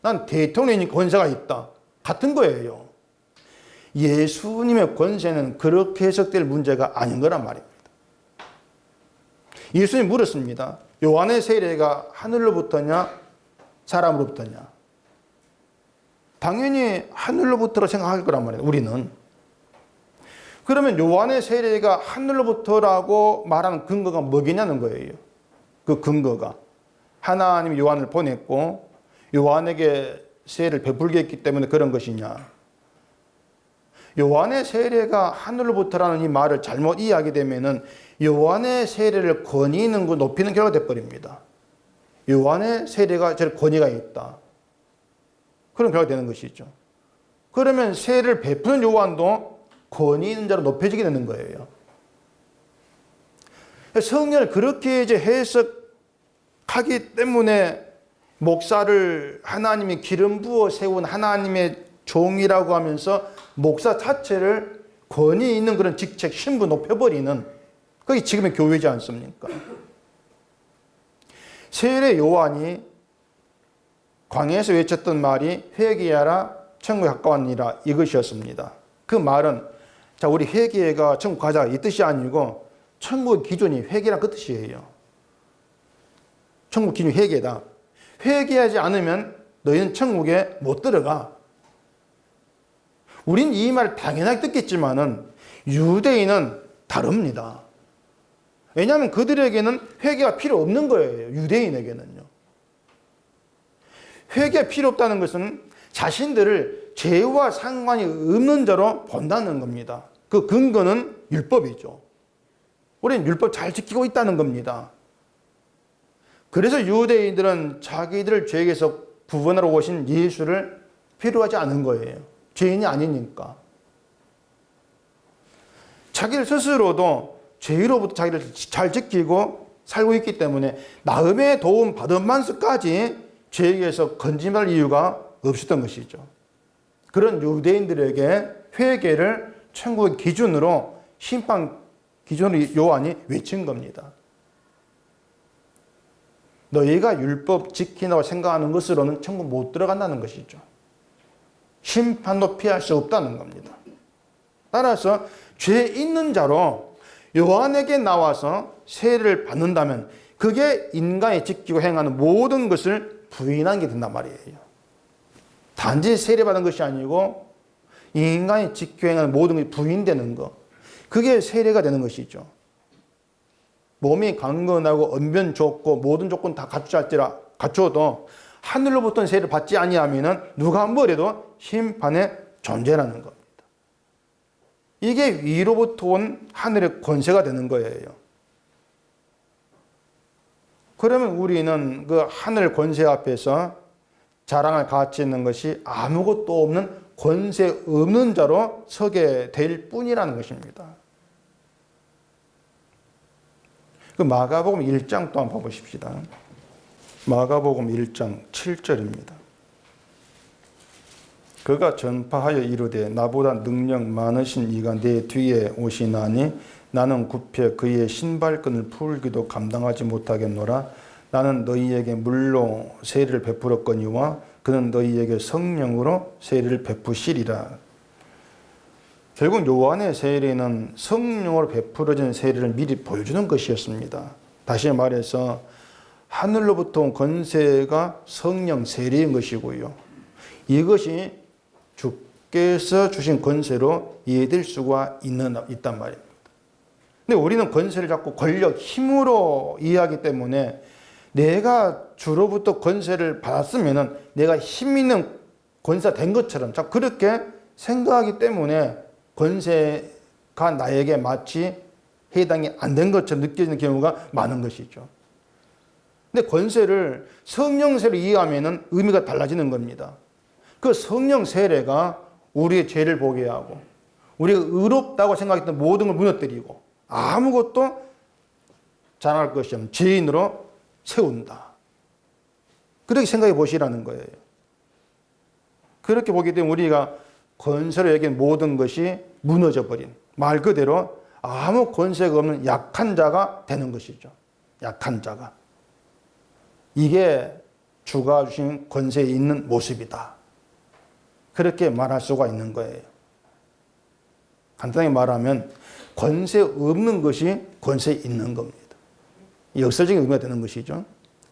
난 대통령이 권세가 있다. 같은 거예요. 예수님의 권세는 그렇게 해석될 문제가 아닌 거란 말입니다. 예수님이 물었습니다. 요한의 세례가 하늘로부터냐 사람으로부터냐? 당연히 하늘로부터로 생각할 거란 말이에요. 우리는. 그러면 요한의 세례가 하늘로부터라고 말하는 근거가 뭐겠냐는 거예요. 그 근거가 하나님이 요한을 보냈고 요한에게 세례를 베풀게 했기 때문에 그런 것이냐. 요한의 세례가 하늘로부터라는 이 말을 잘못 이해하게 되면은 요한의 세례를 권위 있는 거 높이는 결과가 돼버립니다. 요한의 세례가 저런 권위가 있다. 그런 결과가 되는 것이죠. 그러면 세례를 베푸는 요한도 권위 있는 자로 높여지게 되는 거예요. 성경을 그렇게 이제 해석하기 때문에 목사를 하나님이 기름 부어 세운 하나님의 종이라고 하면서 목사 자체를 권위 있는 그런 직책, 신분 높여버리는 그게 지금의 교회지 않습니까? 세례 요한이 광야에서 외쳤던 말이 회개하라 천국에 가까웠니라 이것이었습니다. 그 말은 자 우리 회개가 천국 가자 이 뜻이 아니고 천국의 기준이 회개란 그 뜻이에요. 천국 기준이 회개다. 회개하지 않으면 너희는 천국에 못 들어가. 우린 이 말을 당연하게 듣겠지만은 유대인은 다릅니다. 왜냐하면 그들에게는 회개가 필요 없는 거예요. 유대인에게는요. 회개가 필요 없다는 것은 자신들을 죄와 상관이 없는 자로 본다는 겁니다. 그 근거는 율법이죠. 우리는 율법 잘 지키고 있다는 겁니다. 그래서 유대인들은 자기들 죄에서 구원하러 오신 예수를 필요하지 않은 거예요. 죄인이 아니니까. 자기들 스스로도 죄로부터 자기를 잘 지키고 살고 있기 때문에 나음의 도움 받으면서까지 죄에서 건짐할 이유가 없었던 것이죠. 그런 유대인들에게 회개를 천국의 기준으로 심판 기준으로 요한이 외친 겁니다. 너희가 율법 지킨다고 생각하는 것으로는 천국 못 들어간다는 것이죠. 심판도 피할 수 없다는 겁니다. 따라서 죄 있는 자로 요한에게 나와서 세례를 받는다면 그게 인간이 지키고 행하는 모든 것을 부인하는 게 된단 말이에요. 단지 세례받은 것이 아니고 인간이 지키고 행하는 모든 것이 부인되는 것. 그게 세례가 되는 것이죠. 몸이 강건하고 언변 좋고 모든 조건 다 갖춰도 하늘로부터 세례를 받지 아니하면 누가 뭐래도 심판의 존재라는 겁니다. 이게 위로부터 온 하늘의 권세가 되는 거예요. 그러면 우리는 그 하늘 권세 앞에서 자랑할 가치 있는 것이 아무것도 없는 권세 없는 자로 서게 될 뿐이라는 것입니다. 그 마가복음 1장 또 한번 보십시다. 마가복음 1장 7절입니다. 그가 전파하여 이르되 나보다 능력 많으신 이가 내 뒤에 오시나니 나는 굽혀 그의 신발끈을 풀기도 감당하지 못하겠노라. 나는 너희에게 물로 세례를 베풀었거니와 그는 너희에게 성령으로 세례를 베푸시리라. 결국 요한의 세례는 성령으로 베풀어진 세례를 미리 보여주는 것이었습니다. 다시 말해서 하늘로부터 온 권세가 성령 세례인 것이고요. 이것이 주께서 주신 권세로 이해될 수가 있단 말입니다. 근데 우리는 권세를 자꾸 권력, 힘으로 이해하기 때문에 내가 주로부터 권세를 받았으면 내가 힘 있는 권세가 된 것처럼 자꾸 그렇게 생각하기 때문에 권세가 나에게 마치 해당이 안 된 것처럼 느껴지는 경우가 많은 것이죠. 근데 권세를 성령 세례로 이해하면 의미가 달라지는 겁니다. 그 성령 세례가 우리의 죄를 보게 하고 우리가 의롭다고 생각했던 모든 걸 무너뜨리고 아무것도 자랑할 것이 없는 죄인으로 세운다. 그렇게 생각해 보시라는 거예요. 그렇게 보게 되면 우리가 권세로 여긴 모든 것이 무너져 버린 말 그대로 아무 권세가 없는 약한 자가 되는 것이죠. 약한 자가. 이게 주가 주신 권세에 있는 모습이다. 그렇게 말할 수가 있는 거예요. 간단하게 말하면 권세 없는 것이 권세 있는 겁니다. 역설적인 의미가 되는 것이죠.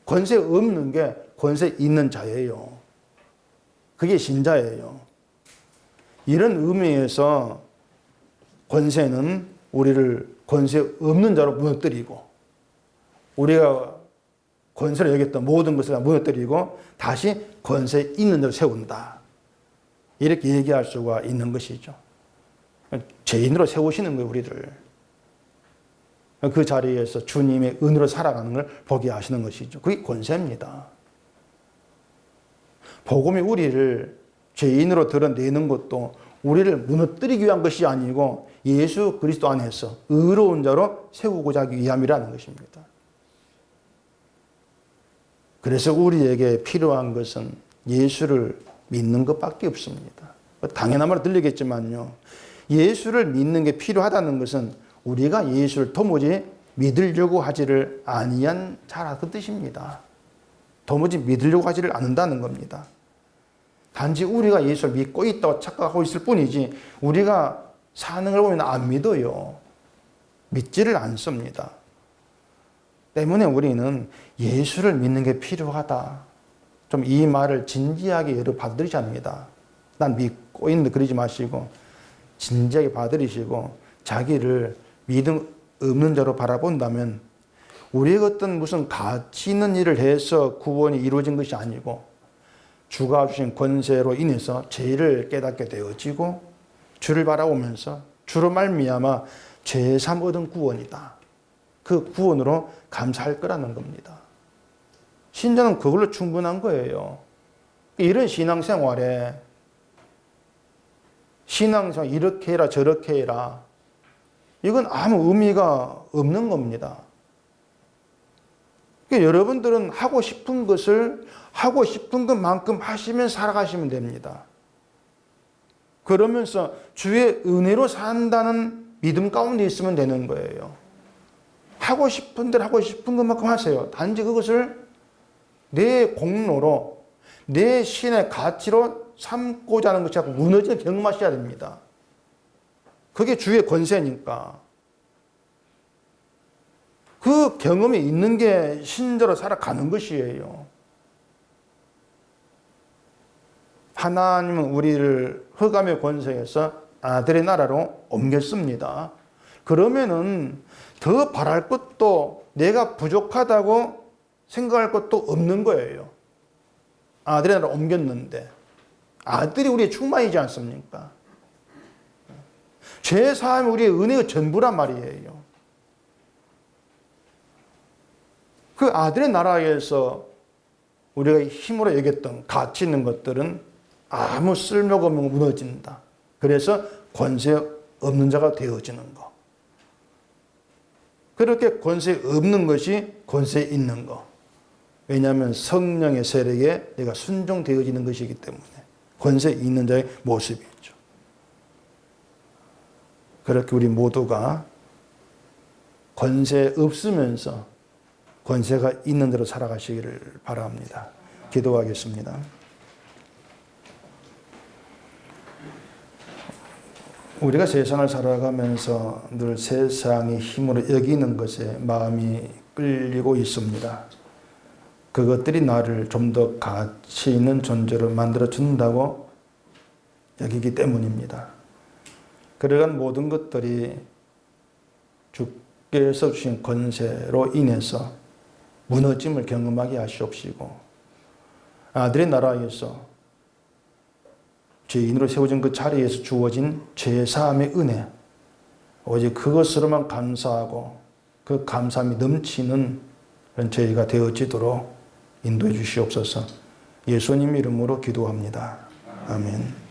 권세 없는 게 권세 있는 자예요. 그게 신자예요. 이런 의미에서 권세는 우리를 권세 없는 자로 무너뜨리고 우리가 권세를 여겼던 모든 것을 무너뜨리고 다시 권세 있는 자로 세운다. 이렇게 얘기할 수가 있는 것이죠. 죄인으로 세우시는 거예요, 우리를. 그 자리에서 주님의 은혜로 살아가는 걸 보게 하시는 것이죠. 그게 권세입니다. 복음이 우리를 죄인으로 드러내는 것도 우리를 무너뜨리기 위한 것이 아니고 예수 그리스도 안에서 의로운 자로 세우고자 하기 위함이라는 것입니다. 그래서 우리에게 필요한 것은 예수를 믿는 것밖에 없습니다. 당연한 말로 들리겠지만요. 예수를 믿는 게 필요하다는 것은 우리가 예수를 도무지 믿으려고 하지를 아니한 자라 그 뜻입니다. 도무지 믿으려고 하지를 않는다는 겁니다. 단지 우리가 예수를 믿고 있다고 착각하고 있을 뿐이지 우리가 사는 걸 보면 안 믿어요. 믿지를 않습니다. 때문에 우리는 예수를 믿는 게 필요하다. 좀 이 말을 진지하게 여러분 받아들이지 않습니다. 난 믿고 있는데 그러지 마시고 진지하게 받아들이시고 자기를 믿음 없는 자로 바라본다면 우리가 어떤 무슨 가치 있는 일을 해서 구원이 이루어진 것이 아니고 주가 주신 권세로 인해서 죄를 깨닫게 되어지고 주를 바라보면서 주로 말미암아 죄삼 얻은 구원이다. 그 구원으로 감사할 거라는 겁니다. 신자는 그걸로 충분한 거예요. 이런 신앙생활에 신앙생활 이렇게 해라 저렇게 해라 이건 아무 의미가 없는 겁니다. 그러니까 여러분들은 하고 싶은 것을 하고 싶은 것만큼 하시면 살아가시면 됩니다. 그러면서 주의 은혜로 산다는 믿음 가운데 있으면 되는 거예요. 하고 싶은 대로 하고 싶은 것만큼 하세요. 단지 그것을 내 공로로 내 신의 가치로 삼고자 하는 것이 자꾸 무너지는 경험하셔야 됩니다. 그게 주의 권세니까. 그 경험이 있는 게 신자로 살아가는 것이에요. 하나님은 우리를 흑암의 권세에서 아들의 나라로 옮겼습니다. 그러면은 더 바랄 것도 내가 부족하다고 생각할 것도 없는 거예요. 아들의 나라로 옮겼는데 아들이 우리의 충만이지 않습니까? 죄 사함이 우리의 은혜의 전부란 말이에요. 그 아들의 나라에서 우리가 힘으로 여겼던 가치 있는 것들은 아무 쓸모가 없는 무너진다. 그래서 권세 없는 자가 되어지는 거. 그렇게 권세 없는 것이 권세 있는 거. 왜냐하면 성령의 세력에 내가 순종되어지는 것이기 때문에 권세 있는 자의 모습이죠. 그렇게 우리 모두가 권세 없으면서 권세가 있는 대로 살아가시기를 바랍니다. 기도하겠습니다. 우리가 세상을 살아가면서 늘 세상의 힘으로 여기는 것에 마음이 끌리고 있습니다. 그것들이 나를 좀 더 가치 있는 존재로 만들어 준다고 여기기 때문입니다. 그러한 모든 것들이 주께서 주신 권세로 인해서 무너짐을 경험하게 하시옵시고 아들의 나라에서 죄인으로 세워진 그 자리에서 주어진 죄사함의 은혜 오직 그것으로만 감사하고 그 감사함이 넘치는 그런 저희가 되어지도록 인도해 주시옵소서. 예수님 이름으로 기도합니다. 아멘.